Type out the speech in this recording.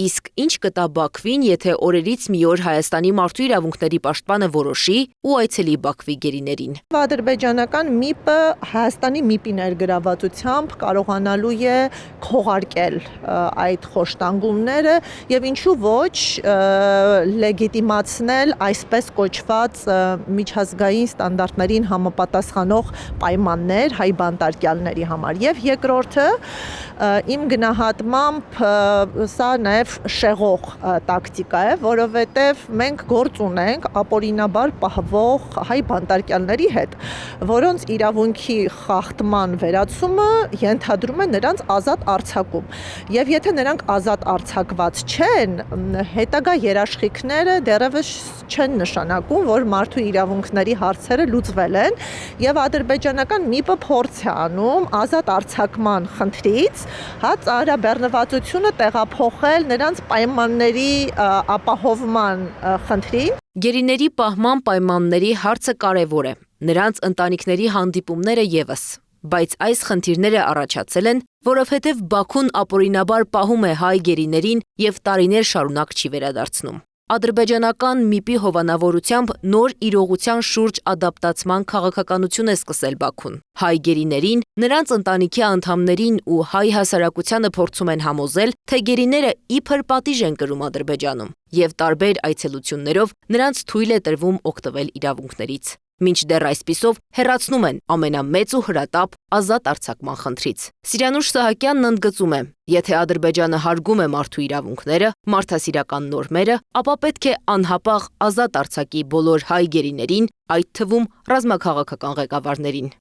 Իսկ ինչ կտա Բաքվին, եթե օրերից մի օր Հայաստանի մարդու իրավունքների պաշտպանը որոշի ու այցելի Բաքվի գերիներին։ Ադրբեջանական ՄԻՊ-ը Հայաստանի ՄԻՊ-ի ներգրավվածությամբ կարողանալու է քողարկել այդ խոշտանգումները եւ ինչու ոչ լեգիտիմացնել այսպես կոչված միջազգային ստանդարտներին համապատասխանող պայմաններ հայ բանտարկյալների համար։ Եվ երկրորդը իմ գնահատմամբ սա նաև շեղող տակտիկա է, որովհետև մենք գործ ունենք ապօրինաբար պահվող հայ բանտարկյալների հետ, որոնց իրավունքի խախտման վերացումը ենթադրում է նրանց ազատ արձակում։ Եվ եթե նրանք ազատ արձակված չեն, հետագա երաշխիքները դեռևս չեն նշանակում, որ մարդու իրավունքների հարցերը լուծվել են, եւ ադրբեջանական ՄԻՊ-ը փորձ է անում ազատ արձակման խնդրից ծանրաբեռնվածությունը տեղափոխել նրանց պայմանների ապահովման խնդրին։ Գերիների պահման պայմանների հարցը կարևոր է, նրանց ընտանիքների հանդիպումները ևս, բայց այս խնդիրները առաջացել են, որովհետև Բաքուն ապօրինաբար պահում է հայ գերիներին եւ տարիներ շարունակ չի վերադարձնում։ Ադրբեջանական ՄԻՊ-ի հովանավորությամբ նոր իրողության շուրջ ադապտացման քաղաքականություն է սկսել Բաքուն։ Հայ գերիներին, նրանց ընտանիքի անդամներին ու հայ հասարակությանը փորձում են համոզել, թե գերիները իբր պատիժ են կրում Ադրբեջանում եւ տարբեր այցելություններով նրանց թույլ է տրվում օգտվել իրավունքներից։ Մինչդեռ այսպիսով հեռացնում են ամենամեծ ու հրատապ ազատ արձակման խնդրից։ Սիրանուշ Սահակյանն ընդգծում է, եթե Ադրբեջանը հարգում է մարդու իրավունքները, մարդասիրական նորմերը, ապա պետք է անհապաղ ազատ արձակի բոլոր հայ գերիներին, այդ թվում ռազմաքաղաքական ղեկավարներին։